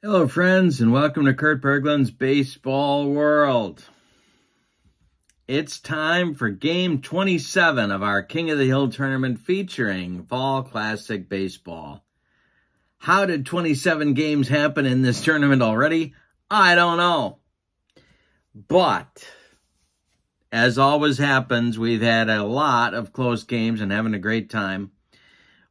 Hello, friends, and welcome to Kurt Berglund's Baseball World. It's time for Game 27 of our King of the Hill tournament featuring Fall Classic Baseball. How did 27 games happen in this tournament already? I don't know. But, as always happens, we've had a lot of close games and having a great time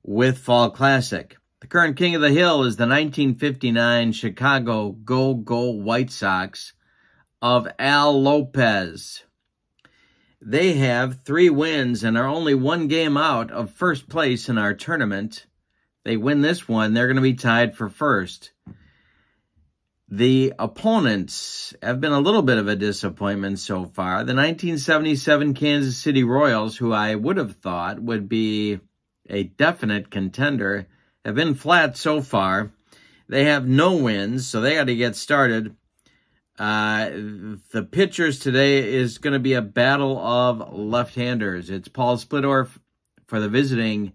with Fall Classic. The current King of the Hill is the 1959 Chicago Go-Go White Sox of Al Lopez. They have 3 wins and are only 1 game out of first place in our tournament. They win this one, they're going to be tied for first. The opponents have been a little bit of a disappointment so far. The 1977 Kansas City Royals, who I would have thought would be a definite contender, have been flat so far. They have no wins, so they got to get started. The pitchers today is going to be a battle of left-handers. It's Paul Splittorff for the visiting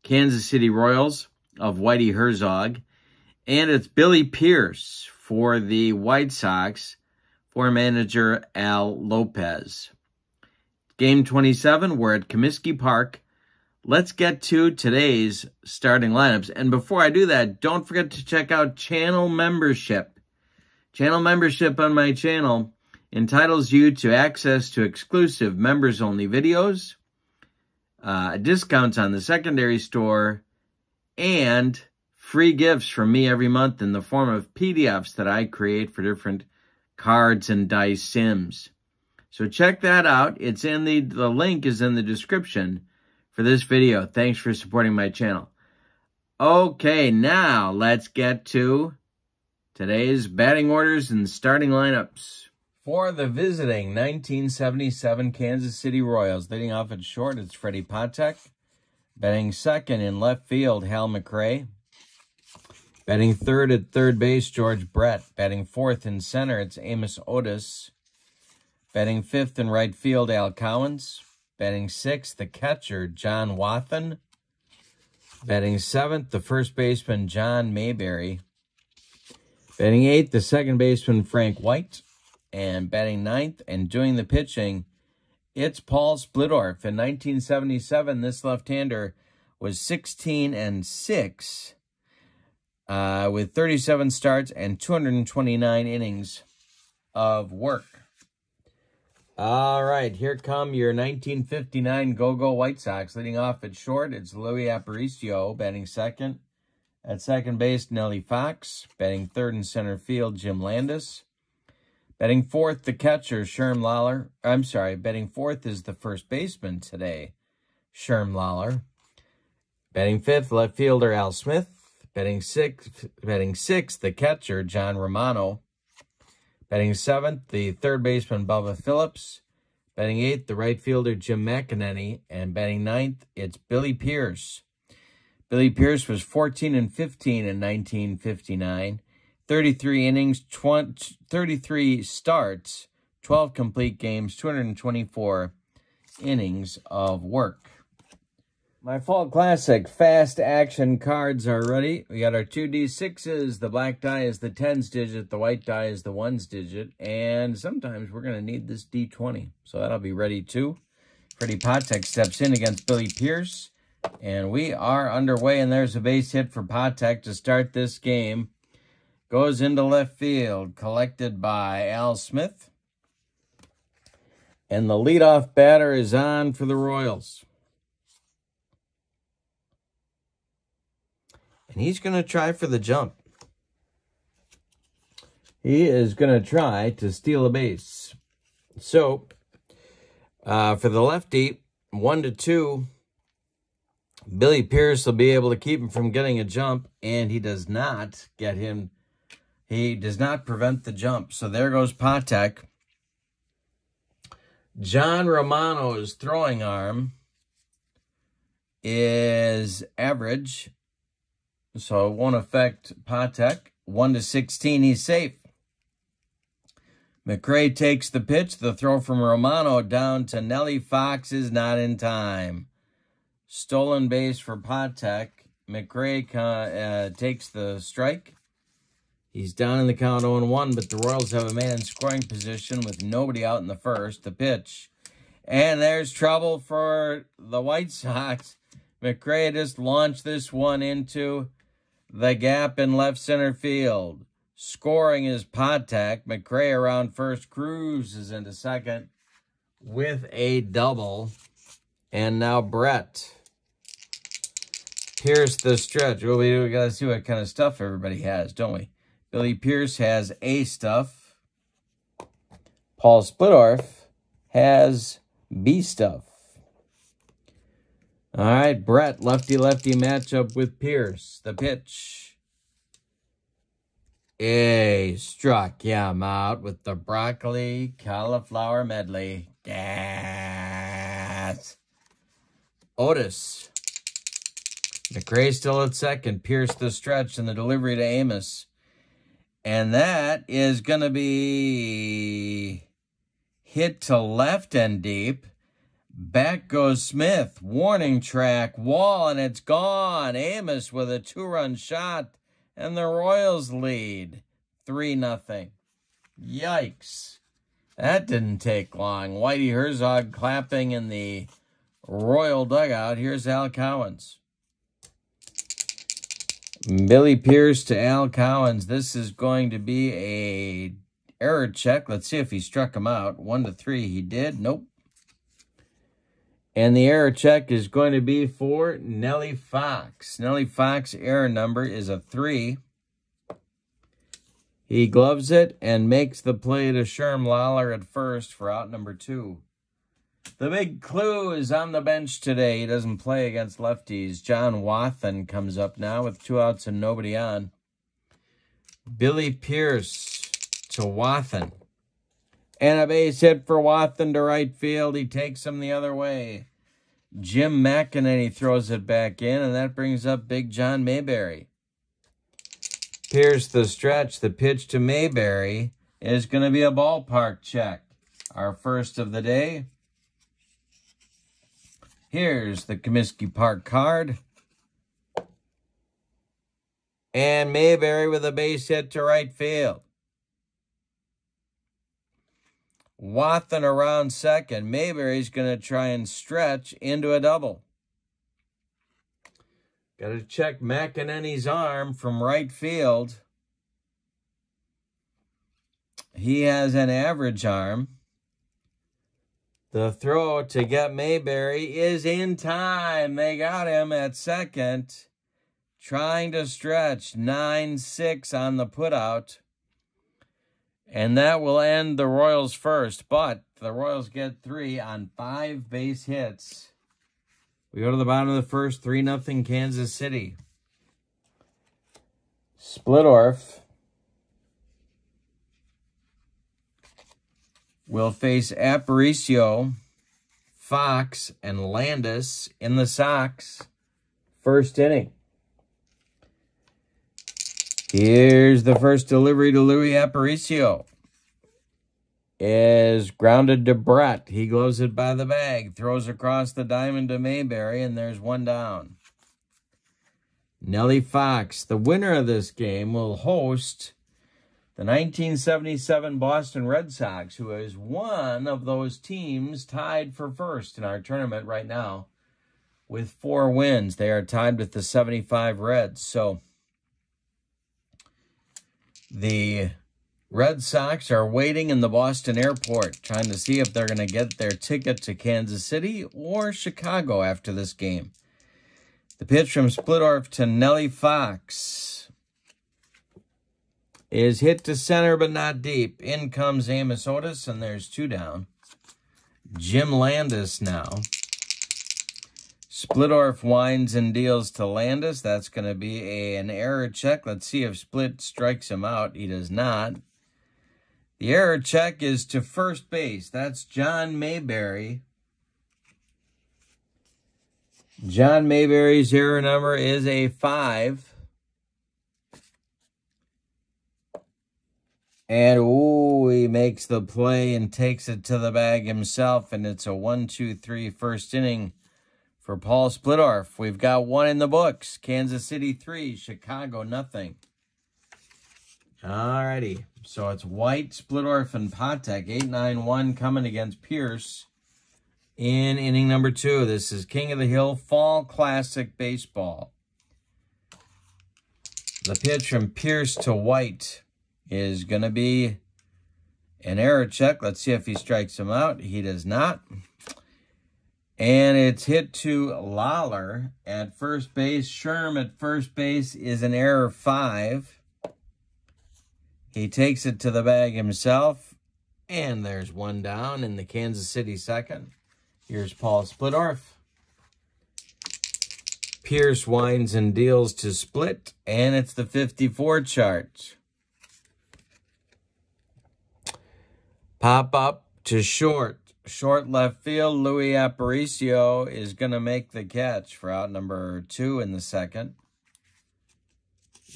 Kansas City Royals of Whitey Herzog, and it's Billy Pierce for the White Sox for manager Al Lopez. Game 27, we're at Comiskey Park. Let's get to today's starting lineups. And before I do that, don't forget to check out channel membership. Channel membership on my channel entitles you to access to exclusive members-only videos, discounts on the secondary store, and free gifts from me every month in the form of PDFs that I create for different cards and dice sims. So check that out. It's in the link is in the description for this video. Thanks for supporting my channel. Okay, now let's get to today's batting orders and starting lineups. For the visiting 1977 Kansas City Royals, leading off at short, it's Freddie Patek. Batting second in left field, Hal McRae. Batting third at third base, George Brett. Batting fourth in center, it's Amos Otis. Batting fifth in right field, Al Cowens. Batting sixth, the catcher, John Wathan. Batting seventh, the first baseman, John Mayberry. Batting eighth, the second baseman, Frank White. And batting ninth and doing the pitching, it's Paul Splittorff. In 1977, this left-hander was 16-6 with 37 starts and 229 innings of work. All right, here come your 1959 Go-Go White Sox. Leading off at short, it's Louis Aparicio. Batting second. At second base, Nellie Fox. Batting third in center field, Jim Landis. Batting fourth, the catcher, Sherm Lawler. Batting fourth is the first baseman today, Sherm Lawler. Batting fifth, left fielder, Al Smith. Batting sixth, the catcher, John Romano. Batting seventh, the third baseman, Bubba Phillips. Batting eighth, the right fielder, Jim McEnany. And batting ninth, it's Billy Pierce. Billy Pierce was 14-15 in 1959. 33 innings, 33 starts, 12 complete games, 224 innings of work. My Fall Classic fast action cards are ready. We got our 2D6s. The black die is the 10s digit. The white die is the 1s digit. And sometimes we're going to need this D20. So that'll be ready too. Freddie Patek steps in against Billy Pierce. And we are underway. And there's a base hit for Patek to start this game. Goes into left field. Collected by Al Smith. And the leadoff batter is on for the Royals. And he's going to try for the jump. He is going to try to steal a base. So, for the lefty, 1-2, Billy Pierce will be able to keep him from getting a jump, and he does not get him. He does not prevent the jump. So there goes Patek. John Romano's throwing arm is average, so it won't affect Patek. 1-16, he's safe. McRae takes the pitch. The throw from Romano down to Nellie Fox is not in time. Stolen base for Patek. McRae takes the strike. He's down in the count 0-1, but the Royals have a man in scoring position with nobody out in the first. The pitch. And there's trouble for the White Sox. McRae just launched this one into the gap in left center field. Scoring is Patek. McRae around first, cruises into second with a double. And now Brett. Pierce the stretch. Well, we got to see what kind of stuff everybody has, don't we? Billy Pierce has A stuff. Paul Splittorff has B stuff. All right, Brett, lefty-lefty matchup with Pierce. The pitch. Struck. Yeah, I'm out with the broccoli cauliflower medley. Gas. Otis. McRae still at second. Pierce the stretch and the delivery to Amos. And that is going to be hit to left and deep. Back goes Smith. Warning track. Wall, and it's gone. Amos with a 2-run shot. And the Royals lead 3-0. Yikes. That didn't take long. Whitey Herzog clapping in the Royal dugout. Here's Al Cowens. Billy Pierce to Al Cowens. This is going to be a error check. Let's see if he struck him out. 1-3. He did. Nope. And the error check is going to be for Nellie Fox. Nellie Fox error number is a 3. He gloves it and makes the play to Sherm Lawler at first for out number 2. The big clue is on the bench today. He doesn't play against lefties. John Wathan comes up now with 2 outs and nobody on. Billy Pierce to Wathan. And a base hit for Wathan to right field. He takes him the other way. Jim McEnany throws it back in, and that brings up Big John Mayberry. Pierce the stretch. The pitch to Mayberry is going to be a ballpark check. Our first of the day. Here's the Comiskey Park card. And Mayberry with a base hit to right field. Wathan around second. Mayberry's going to try and stretch into a double. Got to check McEnany's arm from right field. He has an average arm. The throw to get Mayberry is in time. They got him at second. Trying to stretch. 9-6 on the putout. And that will end the Royals first. But the Royals get 3 on 5 base hits. We go to the bottom of the first. 3-0 Kansas City. Splittorff will face Aparicio, Fox, and Landis in the Sox first inning. Here's the first delivery to Louis Aparicio. Is grounded to Brett. He gloves it by the bag. Throws across the diamond to Mayberry, and there's 1 down. Nellie Fox, the winner of this game, will host the 1977 Boston Red Sox, who is one of those teams tied for first in our tournament right now with 4 wins. They are tied with the 75 Reds. So the Red Sox are waiting in the Boston airport, trying to see if they're going to get their ticket to Kansas City or Chicago after this game. The pitch from Splittorff to Nellie Fox is hit to center but not deep. In comes Amos Otis, and there's 2 down. Jim Landis now. Splittorff winds and deals to Landis. That's going to be an error check. Let's see if Split strikes him out. He does not. The error check is to first base. That's John Mayberry. John Mayberry's error number is a 5. And, ooh, he makes the play and takes it to the bag himself. And it's a 1-2-3 first inning for Paul Splittorff. We've got 1 in the books. Kansas City 3, Chicago 0. Alrighty. So it's White, Splittorff, and Patek. 8-9-1 coming against Pierce in inning number 2. This is King of the Hill Fall Classic Baseball. The pitch from Pierce to White is going to be an error check. Let's see if he strikes him out. He does not. And it's hit to Lawler at first base. Sherm at first base is an error 5. He takes it to the bag himself. And there's one down in the Kansas City second. Here's Paul Splittorff. Pierce winds and deals to Split. And it's the 54 chart. Pop up to short. Short left field, Louis Aparicio is going to make the catch for out number 2 in the second.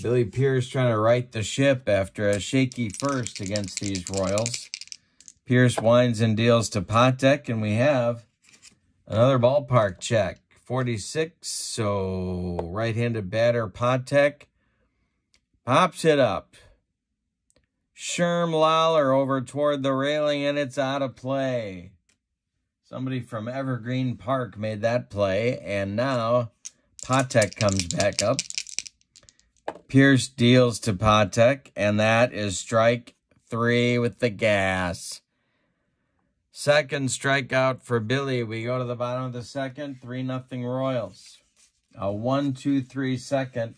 Billy Pierce trying to right the ship after a shaky first against these Royals. Pierce winds and deals to Patek, and we have another ballpark check. 46, so right-handed batter Patek pops it up. Sherm Lawler over toward the railing, and it's out of play. Somebody from Evergreen Park made that play, and now Patek comes back up. Pierce deals to Patek, and that is strike 3 with the gas. Second strikeout for Billy. We go to the bottom of the second, 3-0 Royals. A 1-2-3 second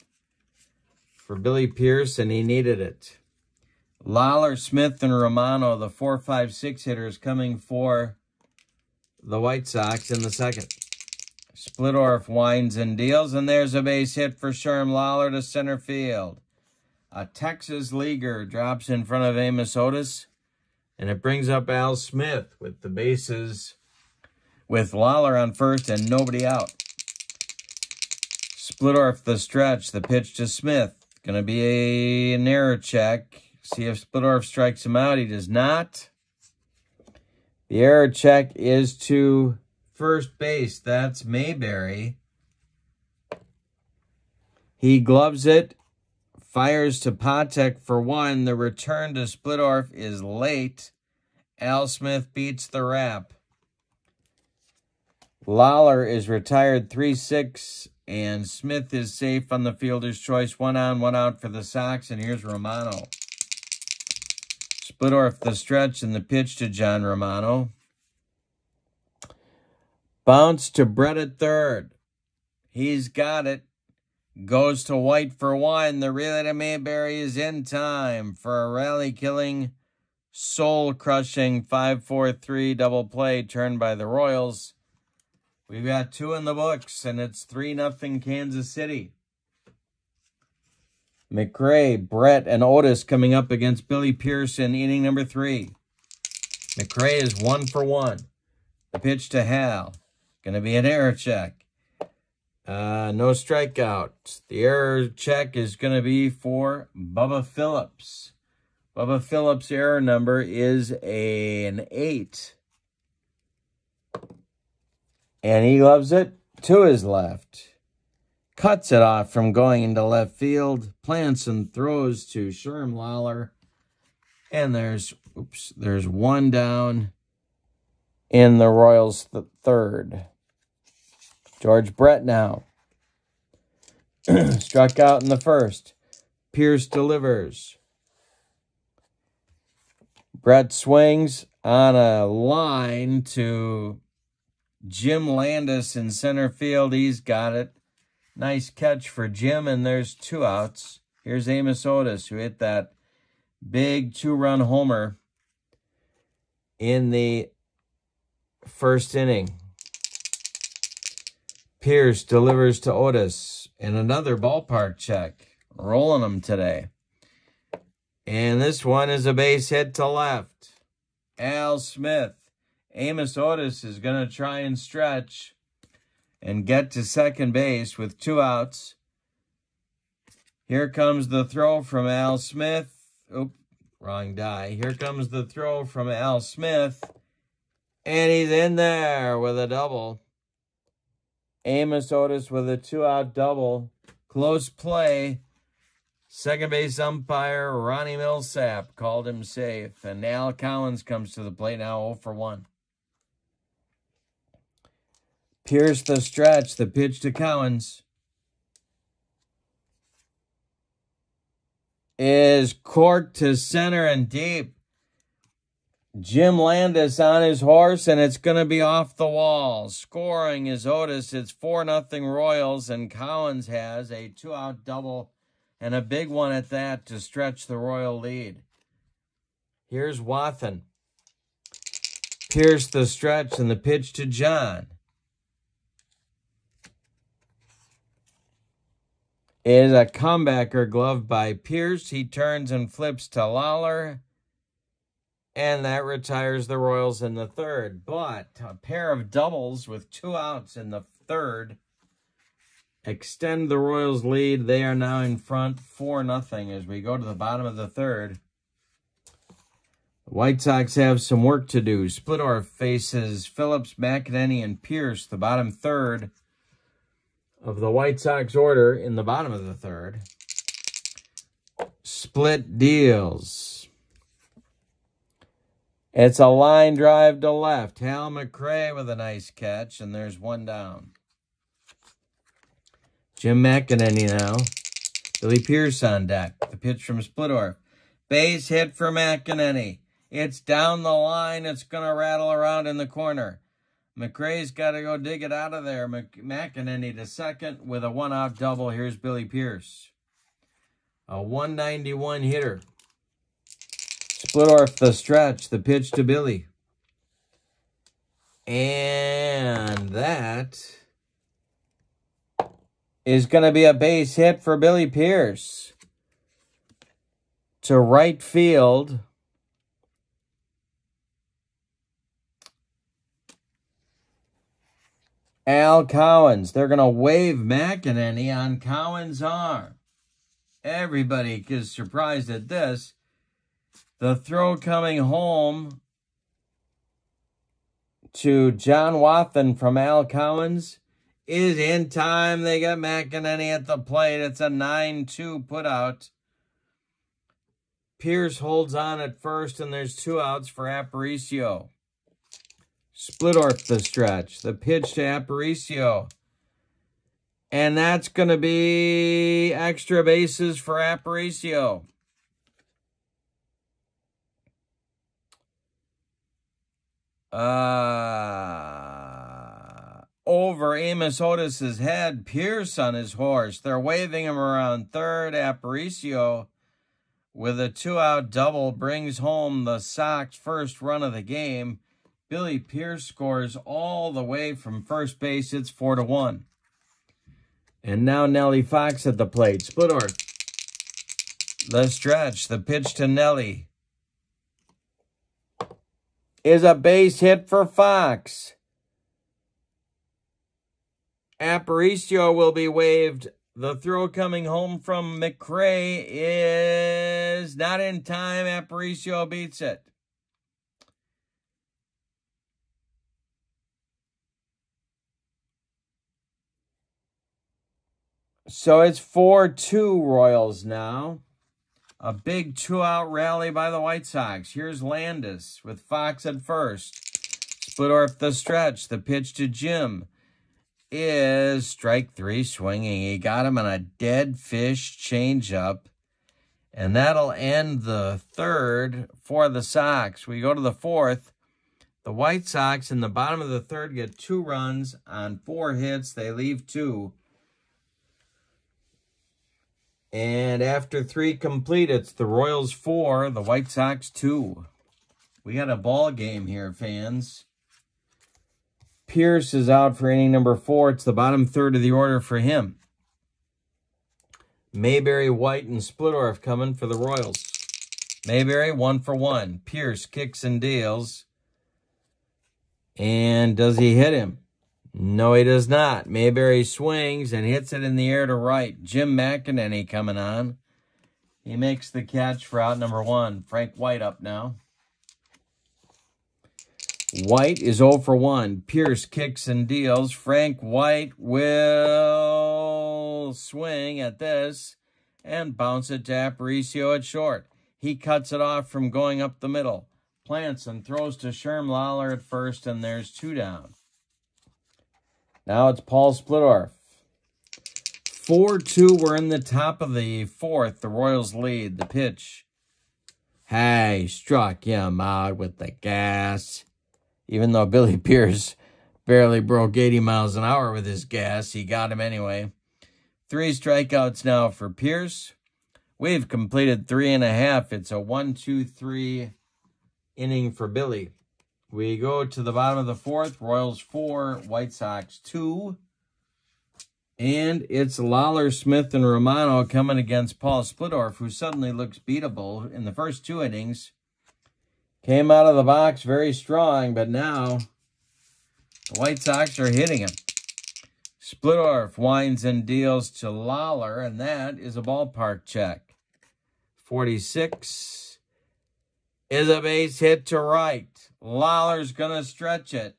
for Billy Pierce, and he needed it. Lawler, Smith, and Romano, the 4-5-6 hitters coming for the White Sox in the second. Splittorff winds and deals, and there's a base hit for Sherm Lawler to center field. A Texas leaguer drops in front of Amos Otis, and it brings up Al Smith with the bases with Lawler on first and nobody out. Splittorff the stretch, the pitch to Smith. Going to be an error check. See if Splittorff strikes him out. He does not. The error check is to first base. That's Mayberry. He gloves it. Fires to Patek for 1. The return to Splittorff is late. Al Smith beats the wrap. Lawler is retired 3-6. And Smith is safe on the fielder's choice. 1 on, 1 out for the Sox. And here's Romano. Splittorff the stretch and the pitch to John Romano. Bounce to Brett at third. He's got it. Goes to White for 1. The relay to Mayberry is in time for a rally-killing, soul-crushing 5-4-3 double play turned by the Royals. We've got 2 in the books, and it's 3-0 Kansas City. McRae, Brett, and Otis coming up against Billy Pierce in inning number 3. McRae is 1 for 1. The pitch to Hal. Going to be an error check. No strikeout. The error check is going to be for Bubba Phillips. Bubba Phillips' error number is an 8. And he loves it to his left. Cuts it off from going into left field. Plants and throws to Sherm Lawler. And there's 1 down in the Royals' third. George Brett now. Struck out in the first. Pierce delivers. Brett swings on a line to Jim Landis in center field. He's got it. Nice catch for Jim, and there's 2 outs. Here's Amos Otis, who hit that big 2-run homer in the first inning. Pierce delivers to Otis, and another ballpark check. Rolling them today. And this one is a base hit to left. Al Smith. Amos Otis is going to try and stretch and get to second base with 2 outs. Here comes the throw from Al Smith. Oop, wrong die. Here comes the throw from Al Smith. And he's in there with a double. Amos Otis with a 2-out double. Close play. Second base umpire Ronnie Millsap called him safe. And Al Cowens comes to the plate now 0 for 1. Pierce the stretch. The pitch to Cowens is corked to center and deep. Jim Landis on his horse, and it's going to be off the wall. Scoring is Otis. It's 4-0 Royals, and Cowens has a 2-out double and a big one at that to stretch the Royal lead. Here's Wathan. Pierce the stretch, and the pitch to John is a comebacker gloved by Pierce. He turns and flips to Lawler, and that retires the Royals in the third. But a pair of doubles with 2 outs in the third extend the Royals' lead. They are now in front 4-0 as we go to the bottom of the third. The White Sox have some work to do. Splittorff faces Phillips, McEnany, and Pierce, the bottom third of the White Sox order in the bottom of the third. Split deals. It's a line drive to left. Hal McRae with a nice catch, and there's 1 down. Jim McEnany now. Billy Pierce on deck. The pitch from Splittorff. Base hit for McEnany. It's down the line. It's going to rattle around in the corner. McRae's got to go dig it out of there. McEnany to second with a 1-out double. Here's Billy Pierce. A 191 hitter. Splittorff the stretch, the pitch to Billy. And that is going to be a base hit for Billy Pierce. To right field. Al Cowens. They're going to wave McEnany on Cowens' arm. Everybody is surprised at this. The throw coming home to John Wathan from Al Cowens is in time. They got McEnany at the plate. It's a 9-2 putout. Pierce holds on at first, and there's 2 outs for Aparicio. Splittorff the stretch. The pitch to Aparicio. And that's going to be extra bases for Aparicio. Over Amos Otis's head, Pierce on his horse. They're waving him around third. Aparicio with a 2-out double brings home the Sox first run of the game. Billy Pierce scores all the way from first base. It's 4-1. And now Nellie Fox at the plate. Splittorff. The stretch. The pitch to Nellie is a base hit for Fox. Aparicio will be waved. The throw coming home from McRae is not in time. Aparicio beats it. So it's 4-2 Royals now. A big 2-out rally by the White Sox. Here's Landis with Fox at first. Splittorff the stretch. The pitch to Jim is strike 3 swinging. He got him on a dead fish changeup. And that'll end the third for the Sox. We go to the fourth. The White Sox in the bottom of the third get 2 runs on 4 hits. They leave 2. And after 3 complete, it's the Royals 4, the White Sox 2. We got a ball game here, fans. Pierce is out for inning number 4. It's the bottom third of the order for him. Mayberry, White, and Splittorff coming for the Royals. Mayberry, 1 for 1. Pierce kicks and deals. And does he hit him? No, he does not. Mayberry swings and hits it in the air to right. Jim McEnany coming on. He makes the catch for out number 1. Frank White up now. White is 0 for 1. Pierce kicks and deals. Frank White will swing at this. and bounce it to Aparicio at short. He cuts it off from going up the middle. Plants and throws to Sherm Lawler at first, and there's 2 down. Now it's Paul Splittorff. 4-2, we're in the top of the 4th. The Royals lead. The pitch. Hey, struck him out with the gas. Even though Billy Pierce barely broke 80 miles an hour with his gas, he got him anyway. 3 strikeouts now for Pierce. We've completed 3.5. It's a 1-2-3 inning for Billy. We go to the bottom of the 4th. Royals 4, White Sox 2. And it's Lawler, Smith, and Romano coming against Paul Splittorff, who suddenly looks beatable in the first 2 innings. Came out of the box very strong, but now the White Sox are hitting him. Splittorff winds and deals to Lawler, and that is a ballpark check. 46 is a base hit to right. Lawler's going to stretch it.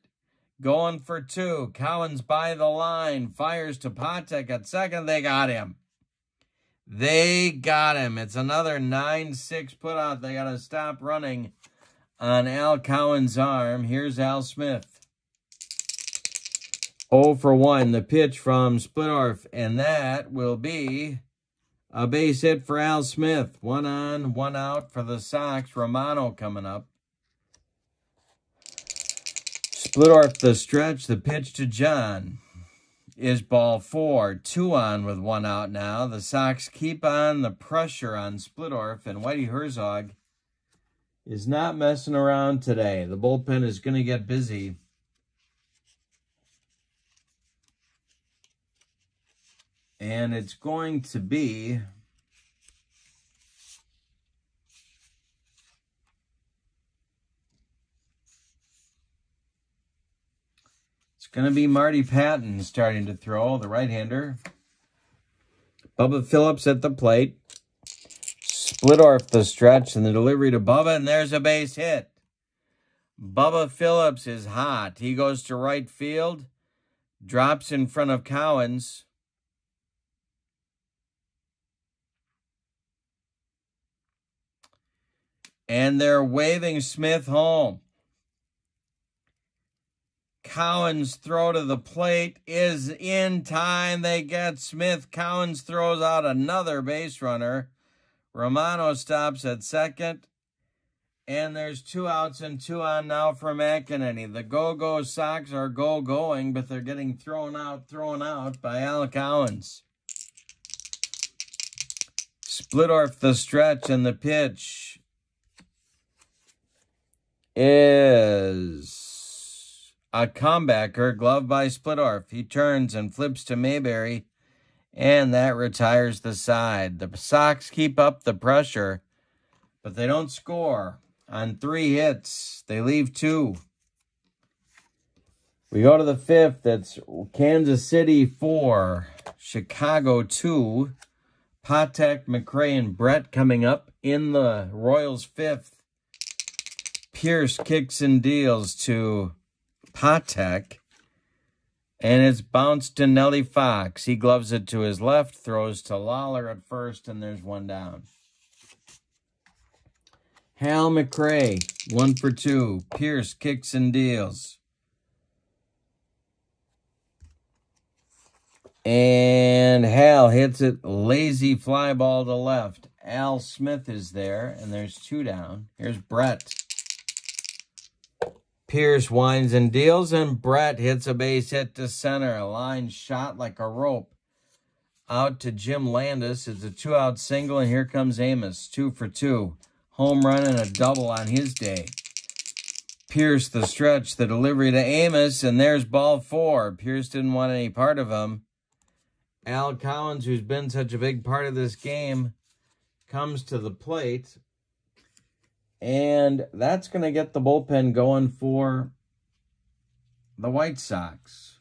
Going for 2. Cowens by the line. Fires to Patek at second. They got him. They got him. It's another 9-6 put out. They got to stop running on Al Cowens' arm. Here's Al Smith. 0 for 1. The pitch from Splittorff. And that will be a base hit for Al Smith. 1 on, 1 out for the Sox. Romano coming up. Splittorff the stretch. The pitch to John is ball 4. 2 on with 1 out now. The Sox keep on the pressure on Splittorff, and Whitey Herzog is not messing around today. The bullpen is going to get busy. And it's going to be going to be Marty Patton starting to throw, the right-hander. Bubba Phillips at the plate. Splittorff the stretch and the delivery to Bubba, and there's a base hit. Bubba Phillips is hot. He goes to right field, drops in front of Cowens. And they're waving Smith home. Cowens' throw to the plate is in time. They get Smith. Cowens throws out another base runner. Romano stops at second. And there's 2 outs and 2 on now for McEnany. The Go-Go Sox are go-going, but they're getting thrown out by Al Cowens. Splittorff the stretch, and the pitch is a comebacker, gloved by Splittorff. He turns and flips to Mayberry, and that retires the side. The Sox keep up the pressure, but they don't score. On 3 hits, they leave 2. We go to the 5th. It's Kansas City 4, Chicago 2. Patek, McRae, and Brett coming up in the Royals' 5th. Pierce kicks and deals to Patek, and it's bounced to Nellie Fox. He gloves it to his left, throws to Lawler at first, and there's 1 down. Hal McRae, 1 for 2. Pierce kicks and deals. And Hal hits it, lazy fly ball to left. Al Smith is there, and there's 2 down. Here's Brett. Pierce winds and deals, and Brett hits a base hit to center. A line shot like a rope out to Jim Landis. It's a 2-out single, and here comes Amos, 2 for 2. Home run and a double on his day. Pierce the stretch, the delivery to Amos, and there's ball 4. Pierce didn't want any part of him. Al Cowens, who's been such a big part of this game, comes to the plate. And that's going to get the bullpen going for the White Sox.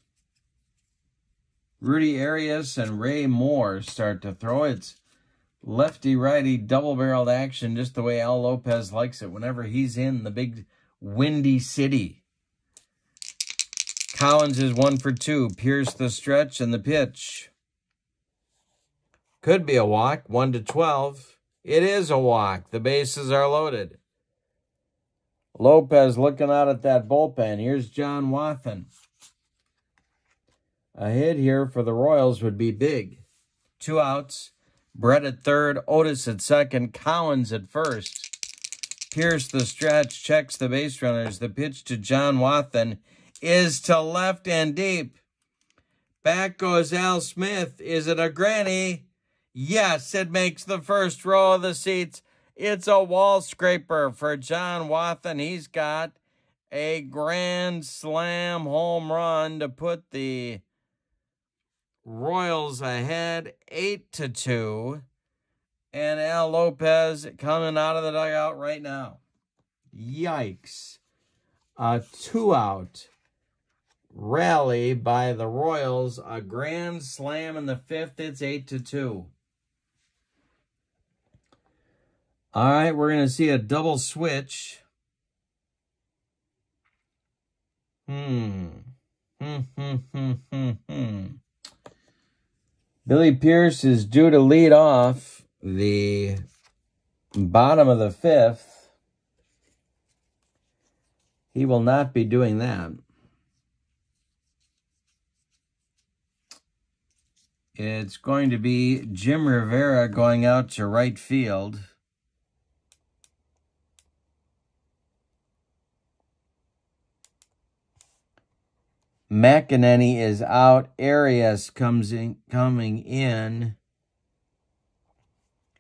Rudy Arias and Ray Moore start to throw. It's lefty-righty double-barreled action, just the way Al Lopez likes it whenever he's in the big windy city. Cowens is 1 for 2. Pierce the stretch and the pitch. Could be a walk, 1-12. It is a walk. The bases are loaded. Lopez looking out at that bullpen. Here's John Wathan. A hit here for the Royals would be big. 2 outs. Brett at third, Otis at second, Cowens at first. Pierce the stretch, checks the base runners. The pitch to John Wathan is to left and deep. Back goes Al Smith. Is it a granny? Yes, it makes the first row of the seats. It's a wall scraper for John Wathan. He's got a grand slam home run to put the Royals ahead 8-2. And Al Lopez coming out of the dugout right now. Yikes. A 2-out rally by the Royals. A grand slam in the 5th. It's 8-2. All right, we're going to see a double switch. Billy Pierce is due to lead off the bottom of the 5th. He will not be doing that. It's going to be Jim Rivera going out to right field. McEnany is out. Arias coming in.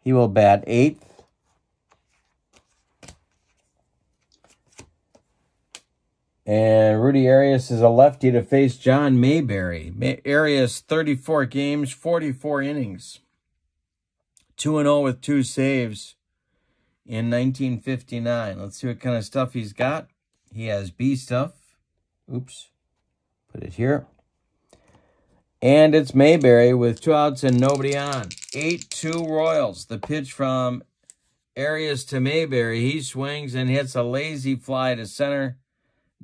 He will bat 8th. And Rudy Arias is a lefty to face John Mayberry. Arias, 34 games, 44 innings. 2-0 with 2 saves in 1959. Let's see what kind of stuff he's got. He has B stuff. Oops. Put it here. And it's Mayberry with 2 outs and nobody on. 8-2 Royals. The pitch from Arias to Mayberry. He swings and hits a lazy fly to center.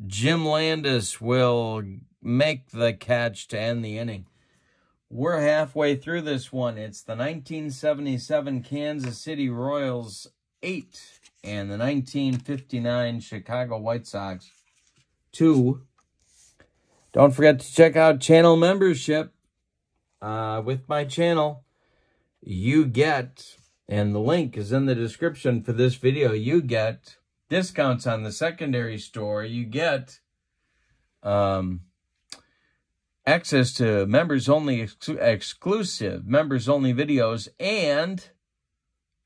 Jim Landis will make the catch to end the inning. We're halfway through this one. It's the 1977 Kansas City Royals 8 and the 1959 Chicago White Sox 2. Don't forget to check out channel membership. With my channel, you get, and the link is in the description for this video, you get discounts on the secondary store. You get access to members-only exclusive, members-only videos, and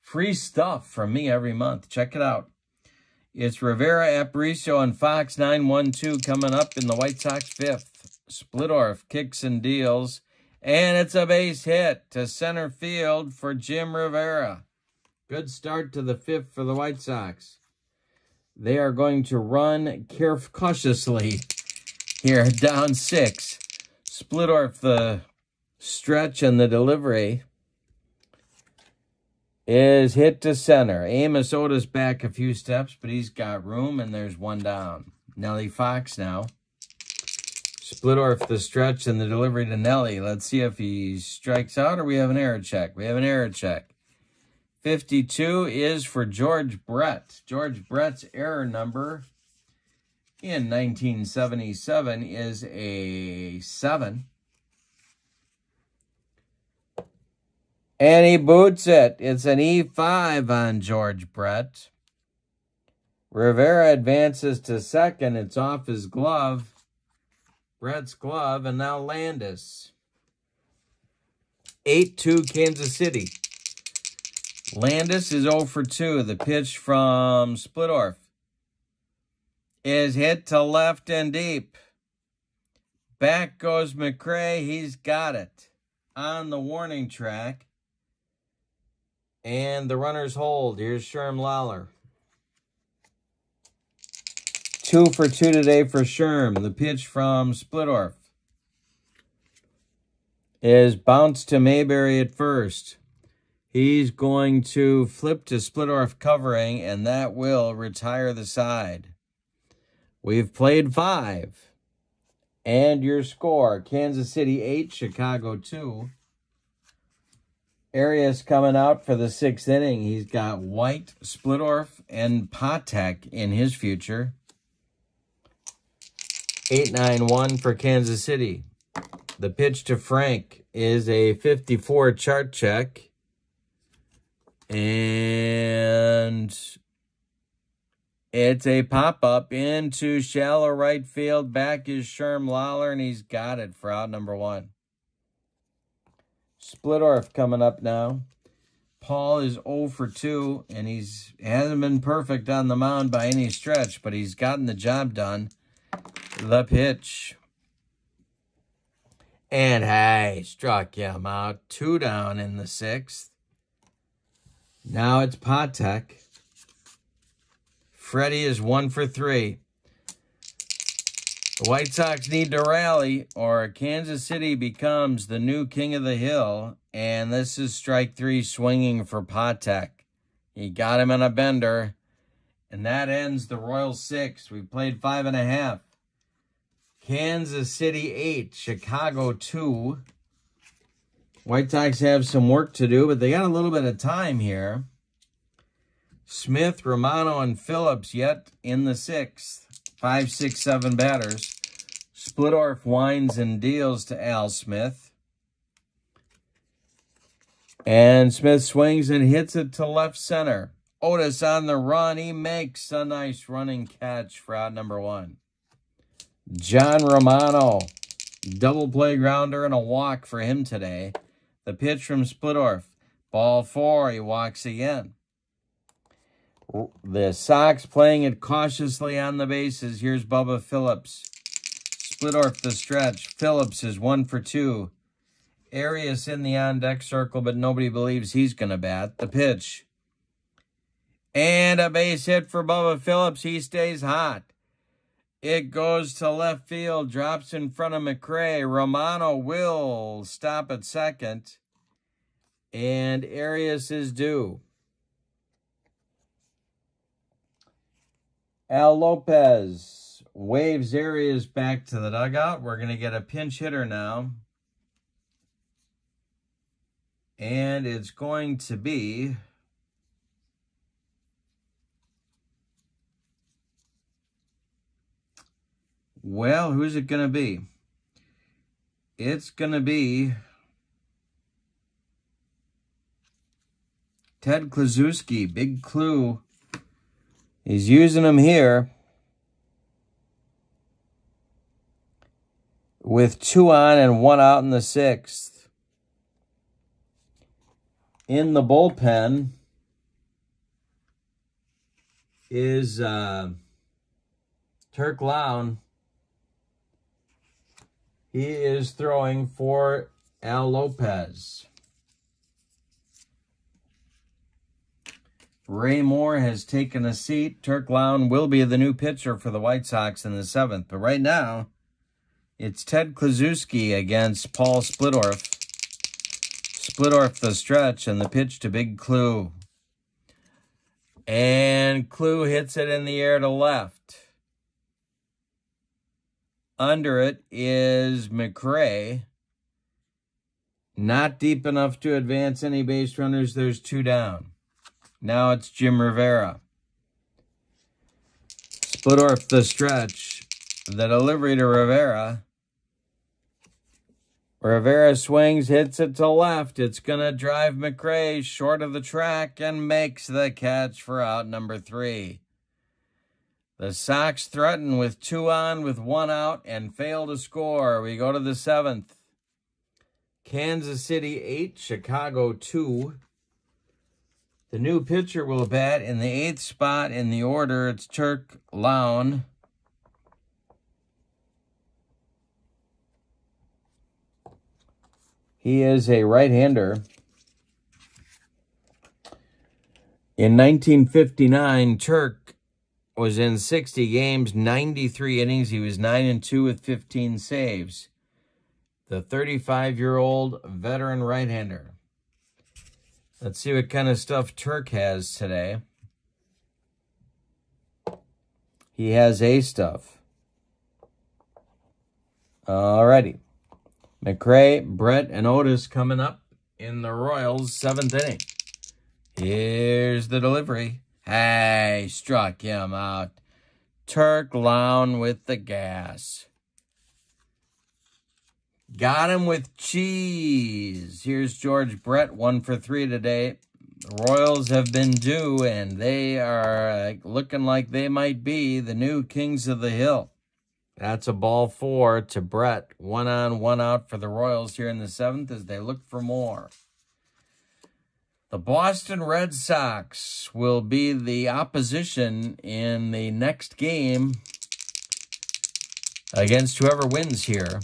free stuff from me every month. Check it out. It's Rivera, Aparicio, and Fox 912 coming up in the White Sox 5th. Splittorff kicks and deals, and it's a base hit to center field for Jim Rivera. Good start to the 5th for the White Sox. They are going to run cautiously here, down 6. Splittorff, the stretch and the delivery, is hit to center. Amos Otis back a few steps, but he's got room, and there's 1 down. Nellie Fox now. Splittorff, the stretch and the delivery to Nellie. Let's see if he strikes out or we have an error check. We have an error check. 52 is for George Brett. George Brett's error number in 1977 is a 7. And he boots it. It's an E5 on George Brett. Rivera advances to second. It's off his glove. Brett's glove, and now Landis. 8-2 Kansas City. Landis is 0 for 2. The pitch from Splittorff is hit to left and deep. Back goes McRae. He's got it on the warning track. And the runners hold. Here's Sherm Lawler. 2 for 2 today for Sherm. The pitch from Splittorff is bounced to Mayberry at first. He's going to flip to Splittorff covering, and that will retire the side. We've played 5. And your score, Kansas City 8, Chicago 2. Arias coming out for the 6th inning. He's got White, Splittorff, and Patek in his future. 8-9-1 for Kansas City. The pitch to Frank is a 54 chart check. And it's a pop-up into shallow right field. Back is Sherm Lawler, and he's got it for out number 1. Splittorff coming up now. Paul is 0 for 2, and hasn't been perfect on the mound by any stretch, but he's gotten the job done. The pitch. And hey, struck him out. 2 down in the 6th. Now it's Patek. Freddie is 1 for 3. The White Sox need to rally, or Kansas City becomes the new king of the hill. And this is strike 3 swinging for Patek. He got him in a bender. And that ends the Royals 6. We played 5.5. Kansas City 8, Chicago 2. White Sox have some work to do, but they got a little bit of time here. Smith, Romano, and Phillips yet in the 6th. 5, 6, 7 batters. Splittorff winds and deals to Al Smith. And Smith swings and hits it to left center. Otis on the run. He makes a nice running catch for out number 1. John Romano. Double play grounder and a walk for him today. The pitch from Splittorff. Ball 4. He walks again. The Sox playing it cautiously on the bases. Here's Bubba Phillips. Splittorff the stretch. Phillips is 1 for 2. Arias in the on-deck circle, but nobody believes he's going to bat. The pitch. And a base hit for Bubba Phillips. He stays hot. It goes to left field. Drops in front of McRae. Romano will stop at second. And Arias is due. Al Lopez waves Arias back to the dugout. We're going to get a pinch hitter now. And it's going to be well, who's it going to be? It's going to be Ted Kluszewski. Big clue. He's using him here with 2 on and 1 out in the 6th. In the bullpen is Turk Lown. He is throwing for Al Lopez. Ray Moore has taken a seat. Turk Lown will be the new pitcher for the White Sox in the 7th. But right now, it's Ted Kluszewski against Paul Splittorff. Splittorff the stretch and the pitch to Big Clue. And Clue hits it in the air to left. Under it is McRae. Not deep enough to advance any base runners. There's 2 down. Now it's Jim Rivera. Splittorff the stretch. The delivery to Rivera. Rivera swings, hits it to left. It's going to drive McRae short of the track and makes the catch for out number 3. The Sox threaten with 2 on with 1 out and fail to score. We go to the 7th. Kansas City 8, Chicago 2. The new pitcher will bat in the 8th spot in the order. It's Turk Lown. He is a right-hander. In 1959, Turk was in 60 games, 93 innings. He was 9-2 with 15 saves. The 35-year-old veteran right-hander. Let's see what kind of stuff Turk has today. He has A stuff. Alrighty. McRae, Brett, and Otis coming up in the Royals' 7th inning. Here's the delivery. Hey, struck him out. Turk Lown with the gas. Got him with cheese. Here's George Brett, 1 for 3 today. The Royals have been due, and they are looking like they might be the new kings of the hill. That's a ball 4 to Brett. 1 on, 1 out for the Royals here in the 7th as they look for more. The Boston Red Sox will be the opposition in the next game against whoever wins here.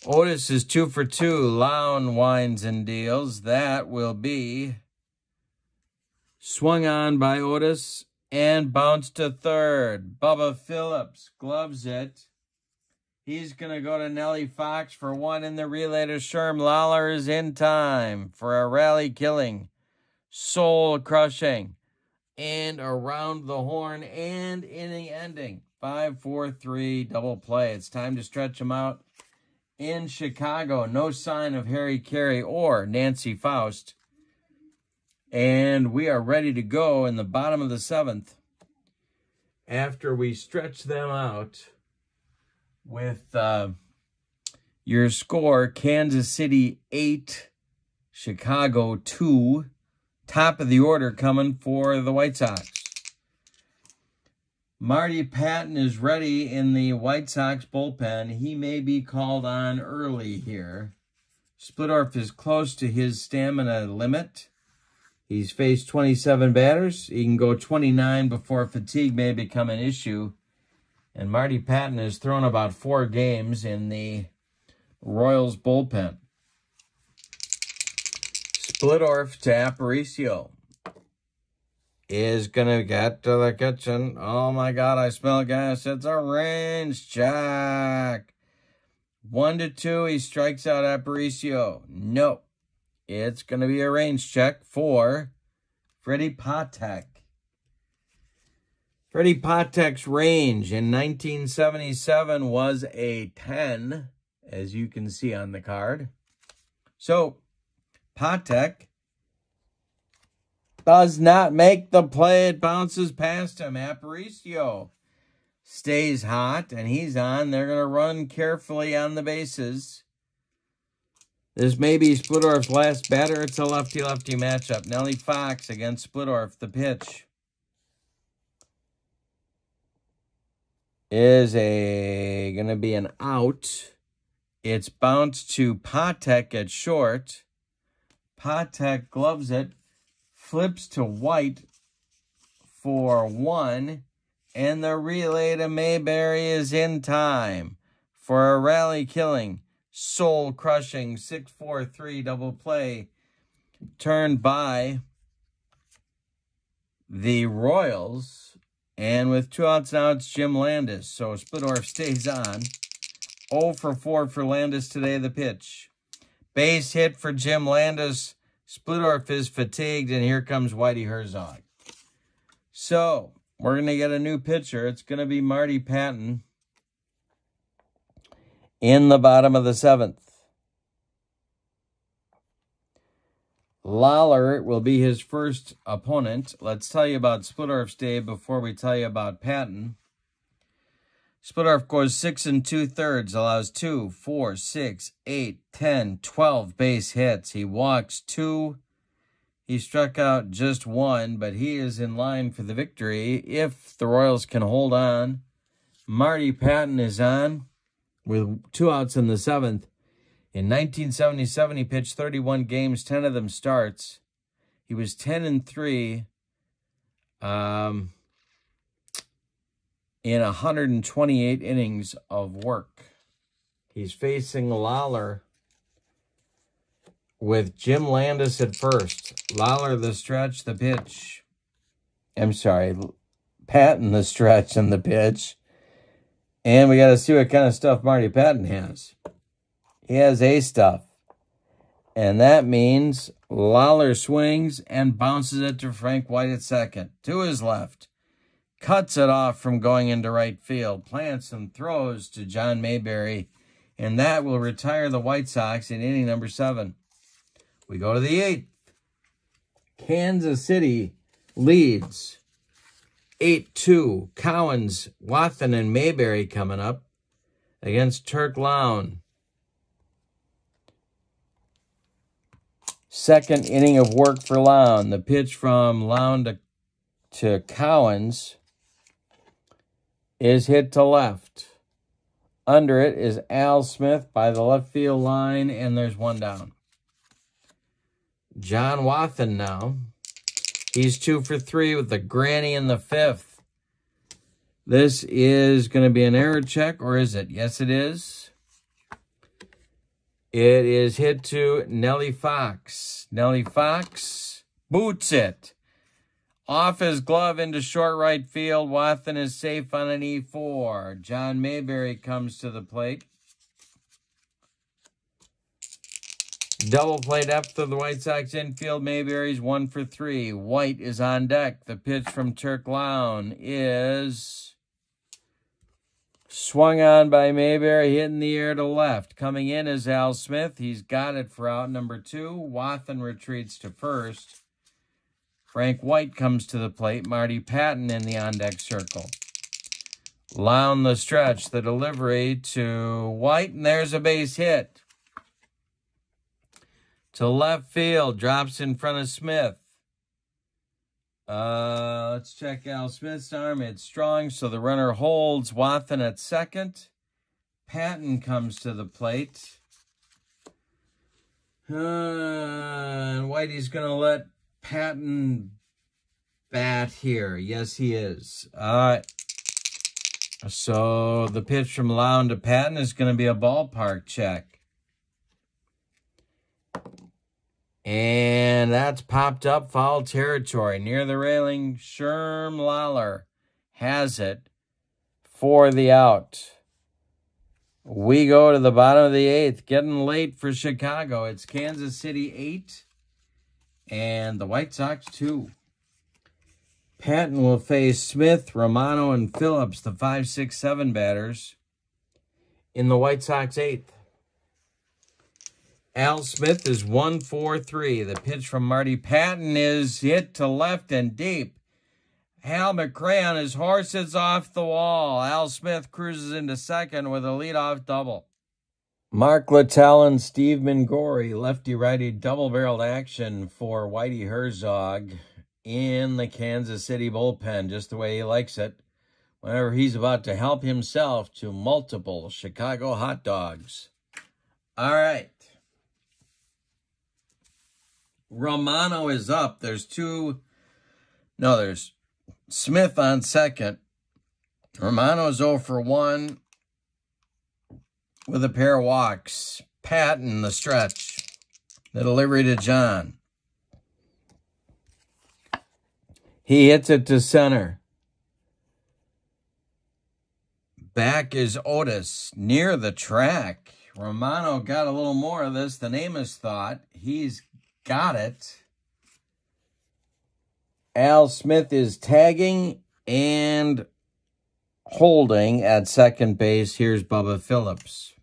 Otis is 2 for 2. Lown winds and deals. That will be swung on by Otis and bounced to third. Bubba Phillips gloves it. He's going to go to Nellie Fox for 1 in the relay to Sherm. Lawler is in time for a rally-killing, soul-crushing, and around the horn and inning-ending 5-4-3 double play. It's time to stretch him out. In Chicago, no sign of Harry Carey or Nancy Faust. And we are ready to go in the bottom of the 7th after we stretch them out with your score, Kansas City 8, Chicago 2. Top of the order coming for the White Sox. Marty Patton is ready in the White Sox bullpen. He may be called on early here. Splittorff is close to his stamina limit. He's faced 27 batters. He can go 29 before fatigue may become an issue. And Marty Patton has thrown about 4 games in the Royals bullpen. Splittorff to Aparicio is going to get to the kitchen. Oh, my God, I smell gas. It's a range check. 1-2, he strikes out Aparicio. No, it's going to be a range check for Freddie Patek. Freddie Patek's range in 1977 was a 10, as you can see on the card. So, Patek does not make the play. It bounces past him. Aparicio stays hot, and he's on. They're going to run carefully on the bases. This may be Splittorff's last batter. It's a lefty-lefty matchup. Nellie Fox against Splittorff. The pitch is going to be an out. It's bounced to Patek at short. Patek gloves it, flips to White for 1, and the relay to Mayberry is in time for a rally-killing, soul-crushing 6-4-3 double play turned by the Royals. And with 2 outs now, it's Jim Landis. So Splittorff stays on. 0 for 4 for Landis today, the pitch. Base hit for Jim Landis. Splittorff is fatigued, and here comes Whitey Herzog. So, we're going to get a new pitcher. It's going to be Marty Patton in the bottom of the 7th. Lawler will be his first opponent. Let's tell you about Splittorff's day before we tell you about Patton. Splittorff goes 6 2/3, allows 2, 4, 6, 8, 10, 12 base hits. He walks 2. He struck out just 1, but he is in line for the victory if the Royals can hold on. Marty Patton is on with 2 outs in the 7th. In 1977, he pitched 31 games, 10 of them starts. He was 10-3 in 128 innings of work. He's facing Lawler with Jim Landis at first. Lawler the stretch, the pitch. I'm sorry, Patton the stretch and the pitch. And we got to see what kind of stuff Marty Patton has. He has A stuff. And that means Lawler swings and bounces it to Frank White at second. To his left. Cuts it off from going into right field. Plants and throws to John Mayberry. And that will retire the White Sox in inning number 7. We go to the 8th. Kansas City leads 8-2. Cowens, Wathen, and Mayberry coming up against Turk Lown. Second inning of work for Lown. The pitch from Lown to Cowens is hit to left. Under it is Al Smith by the left field line, and there's one down. John Wathen now. He's 2 for 3 with the granny in the 5th. This is going to be an error check, or is it? Yes, it is. It is hit to Nellie Fox. Nellie Fox boots it. Off his glove into short right field. Wathen is safe on an E4. John Mayberry comes to the plate. Double play depth of the White Sox infield. Mayberry's 1 for 3. White is on deck. The pitch from Turk Lown is swung on by Mayberry, hitting the air to left. Coming in is Al Smith. He's got it for out number 2. Wathen retreats to first. Frank White comes to the plate. Marty Patton in the on-deck circle. Lown the stretch. The delivery to White, and there's a base hit. To left field. Drops in front of Smith. Let's check Al Smith's arm. It's strong, so the runner holds. Wathen at second. Patton comes to the plate. And Whitey's going to let Patton bat here. Yes, he is. All right. So the pitch from Lown to Patton is going to be a ballpark check. And that's popped up foul territory. Near the railing, Sherm Lawler has it for the out. We go to the bottom of the 8th. Getting late for Chicago. It's Kansas City 8 and the White Sox 2. Patton will face Smith, Romano, and Phillips, the 5, 6, 7 batters in the White Sox 8th. Al Smith is 1 for 3. The pitch from Marty Patton is hit to left and deep. Hal McRae on his horse is off the wall. Al Smith cruises into second with a leadoff double. Mark Littell and Steve Mingori, lefty-righty double-barreled action for Whitey Herzog in the Kansas City bullpen, just the way he likes it, whenever he's about to help himself to multiple Chicago hot dogs. All right. Romano is up. There's Smith on second. Romano's 0 for 1 with a pair of walks. Patton, the stretch. The delivery to John. He hits it to center. Back is Otis near the track. Romano got a little more of this than Amos thought. He's got it. Al Smith is tagging and holding at second base. Here's Bubba Phillips.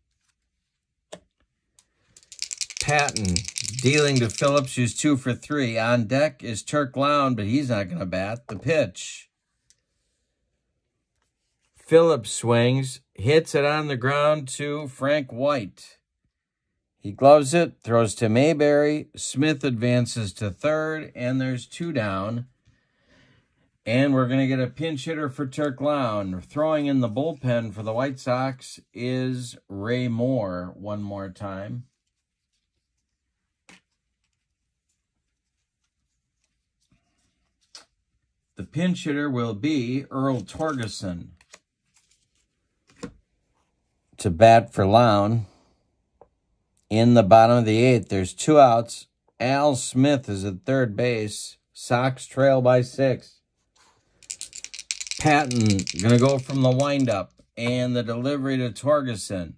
Patton dealing to Phillips, who's 2 for 3. On deck is Turk Lown, but he's not going to bat. The pitch. Phillips swings, hits it on the ground to Frank White. He gloves it, throws to Mayberry. Smith advances to third, and there's 2 down. And we're going to get a pinch hitter for Turk Lown. Throwing in the bullpen for the White Sox is Ray Moore one more time. The pinch hitter will be Earl Torgeson to bat for Lown. In the bottom of the 8th, there's 2 outs. Al Smith is at third base. Sox trail by 6. Patton going to go from the windup and the delivery to Torgeson.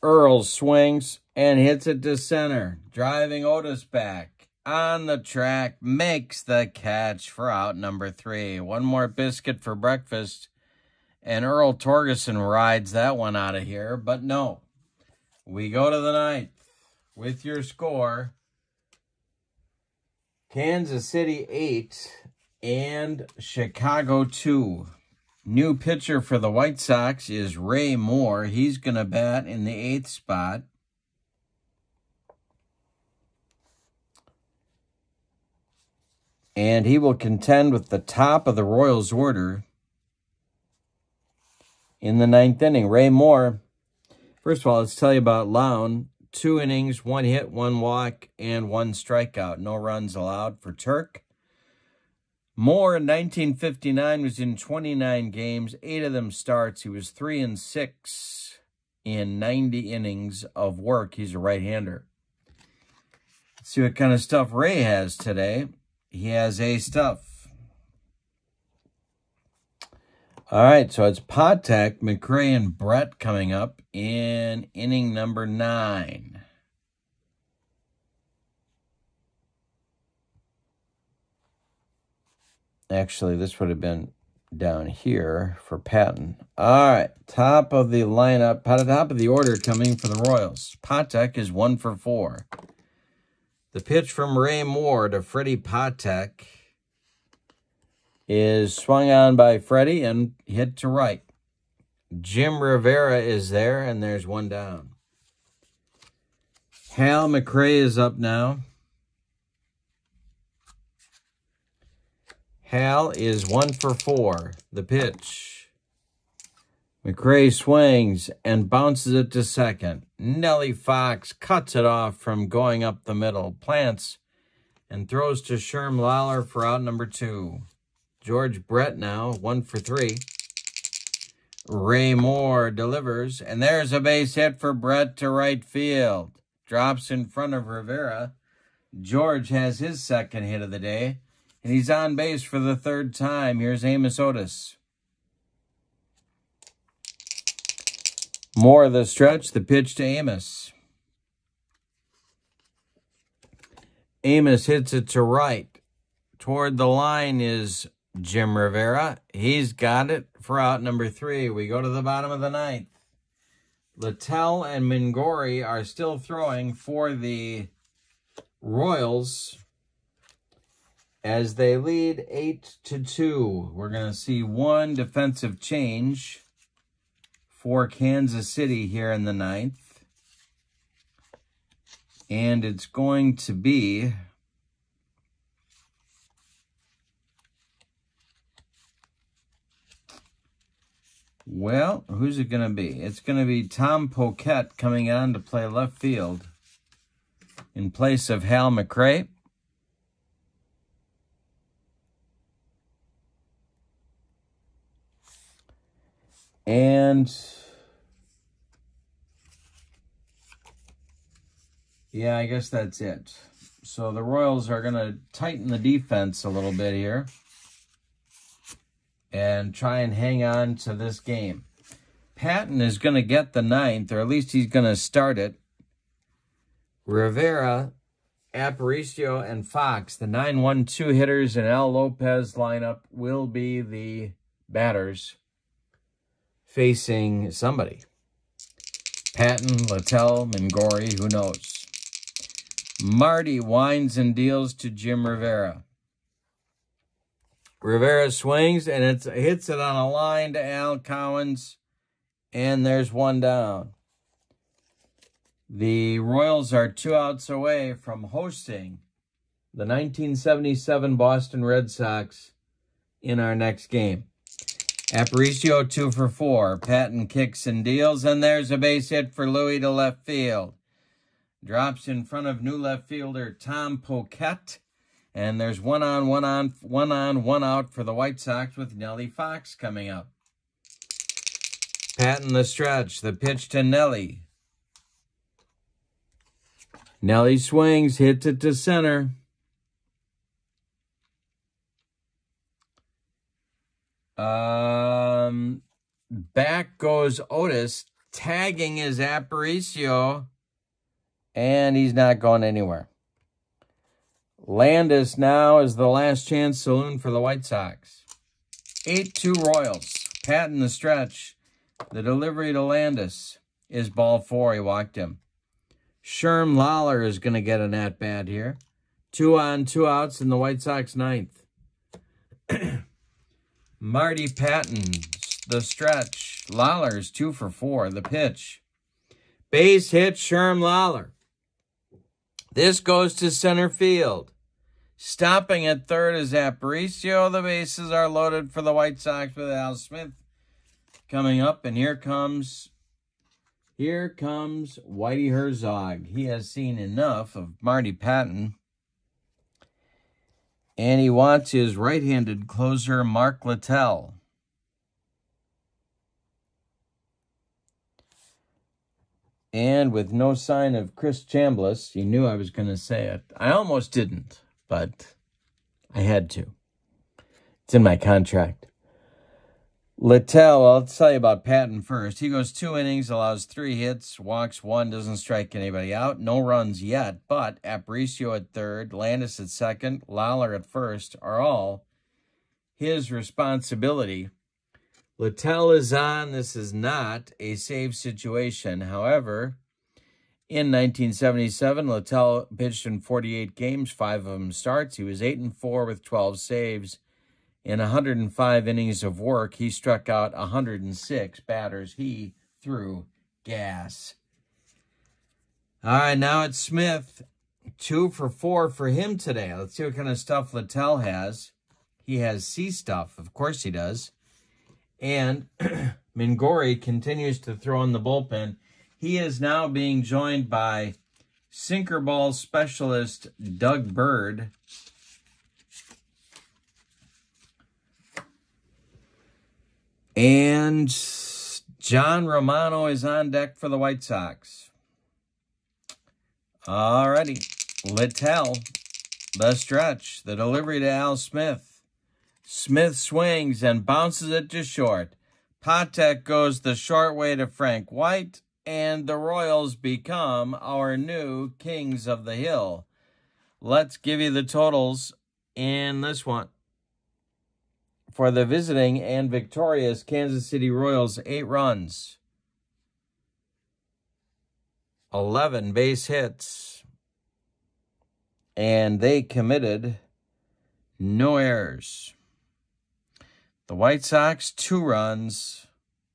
Earl swings and hits it to center. Driving Otis back on the track. Makes the catch for out number 3. One more biscuit for breakfast. And Earl Torgeson rides that one out of here. But no. we go to the ninth with your score. Kansas City 8 and Chicago 2. New pitcher for the White Sox is Ray Moore. He's going to bat in the 8th spot. And he will contend with the top of the Royals order in the 9th inning. Ray Moore, first of all, let's tell you about Lown. 2 innings, 1 hit, 1 walk, and 1 strikeout. No runs allowed for Turk. Moore in 1959 was in 29 games, 8 of them starts. He was 3-6 in 90 innings of work. He's a right-hander. Let's see what kind of stuff Ray has today. He has A stuff. All right, so it's Patek, McRae, and Brett coming up in inning number 9. Actually, this would have been down here for Patton. All right, top of the lineup, top of the order coming for the Royals. Patek is 1 for 4. The pitch from Ray Moore to Freddie Patek is swung on by Freddie and hit to right. Jim Rivera is there, and there's 1 down. Hal McRae is up now. Hal is 1 for 4. The pitch. McRae swings and bounces it to second. Nellie Fox cuts it off from going up the middle. Plants and throws to Sherm Lawler for out number 2. George Brett now, 1 for 3. Ray Moore delivers, and there's a base hit for Brett to right field. Drops in front of Rivera. George has his second hit of the day, and he's on base for the 3rd time. Here's Amos Otis. More of the stretch, the pitch to Amos. Amos hits it to right. Toward the line is Jim Rivera. He's got it for out number 3. We go to the bottom of the 9th. Littell and Mingori are still throwing for the Royals as they lead 8-2. We're going to see 1 defensive change for Kansas City here in the 9th. And it's going to be well, who's it going to be? It's going to be Tom Poquette coming on to play left field in place of Hal McRae. And yeah, I guess that's it. So the Royals are going to tighten the defense a little bit here and try and hang on to this game. Patton is going to get the 9th, or at least he's going to start it. Rivera, Aparicio, and Fox, the 9-1-2 hitters, and Al Lopez lineup will be the batters facing somebody. Patton, Littell, Mingori, who knows. Marty winds and deals to Jim Rivera. Rivera swings, and it hits it on a line to Al Cowens, and there's 1 down. The Royals are 2 outs away from hosting the 1977 Boston Red Sox in our next game. Aparicio 2 for 4. Patton kicks and deals, and there's a base hit for Louis to left field. Drops in front of new left fielder Tom Poquette, and there's 1 on, 1 out for the White Sox with Nellie Fox coming up. Patton the stretch, the pitch to Nellie. Nellie swings, hits it to center. Back goes Otis, tagging his Aparicio, and he's not going anywhere. Landis now is the last chance saloon for the White Sox. 8-2 Royals. Patton the stretch. The delivery to Landis is ball 4. He walked him. Sherm Lawler is going to get an at-bat here. 2 on, 2 outs in the White Sox ninth. Marty Patton, the stretch. Lawler's 2 for 4, the pitch. Base hit, Sherm Lawler. This goes to center field. Stopping at third is Aparicio. The bases are loaded for the White Sox with Al Smith coming up. And here comes Whitey Herzog. He has seen enough of Marty Patton. And he wants his right-handed closer, Mark Littell. And with no sign of Chris Chambliss, you knew I was going to say it. I almost didn't, but I had to. It's in my contract. Littell, I'll tell you about Patton first. He goes 2 innings, allows 3 hits, walks 1, doesn't strike anybody out. No runs yet, but Aparicio at third, Landis at second, Lawler at first are all his responsibility. Littell is on. This is not a save situation. However, in 1977, Littell pitched in 48 games, 5 of them starts. He was 8-4 with 12 saves. In 105 innings of work, he struck out 106 batters. He threw gas. All right, now it's Smith. 2 for 4 for him today. Let's see what kind of stuff Littell has. He has C stuff. Of course he does. And Mingori continues to throw in the bullpen. He is now being joined by sinker ball specialist Doug Bird. And John Romano is on deck for the White Sox. Alrighty. Littell, the stretch, the delivery to Al Smith. Smith swings and bounces it to short. Patek goes the short way to Frank White, and the Royals become our new Kings of the Hill. Let's give you the totals in this one. For the visiting and victorious Kansas City Royals, 8 runs, 11 base hits, and they committed no errors. The White Sox, 2 runs,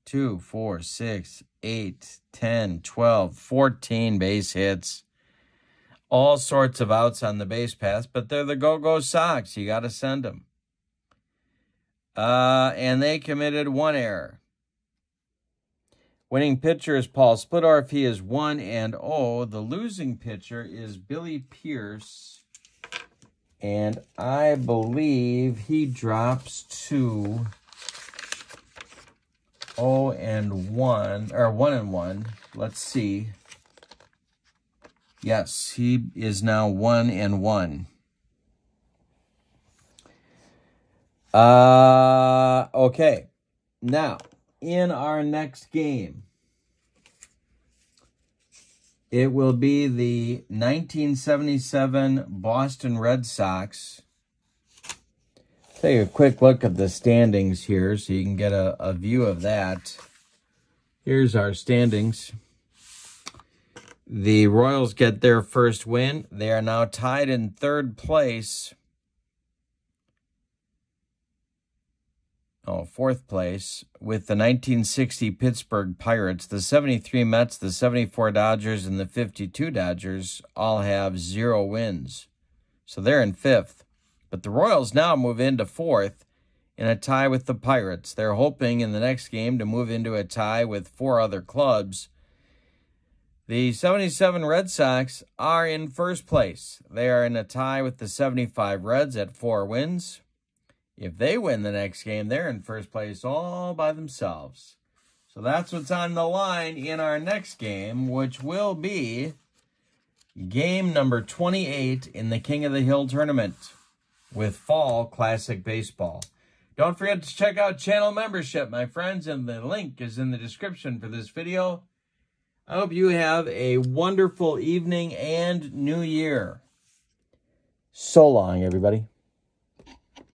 2, 4, 6, 8, 10, 12, 14 base hits. All sorts of outs on the base paths, but they're the Go-Go Sox. You got to send them. And they committed 1 error. Winning pitcher is Paul Splittorff. He is 1-0. The losing pitcher is Billy Pierce. And I believe he drops to 0-1, or 1-1. Let's see. Yes, he is now 1-1. Okay. Now, in our next game, it will be the 1977 Boston Red Sox. Take a quick look at the standings here so you can get a view of that. Here's our standings. The Royals get their first win. They are now tied in 3rd place. 4th place with the 1960 Pittsburgh Pirates. The 73 Mets, the 74 Dodgers, and the 52 Dodgers all have 0 wins. So they're in 5th. But the Royals now move into 4th in a tie with the Pirates. They're hoping in the next game to move into a tie with 4 other clubs. The 77 Red Sox are in 1st place. They are in a tie with the 75 Reds at 4 wins. If they win the next game, they're in 1st place all by themselves. So that's what's on the line in our next game, which will be game number 28 in the King of the Hill tournament with Fall Classic Baseball. Don't forget to check out channel membership, my friends, and the link is in the description for this video. I hope you have a wonderful evening and New Year. So long, everybody.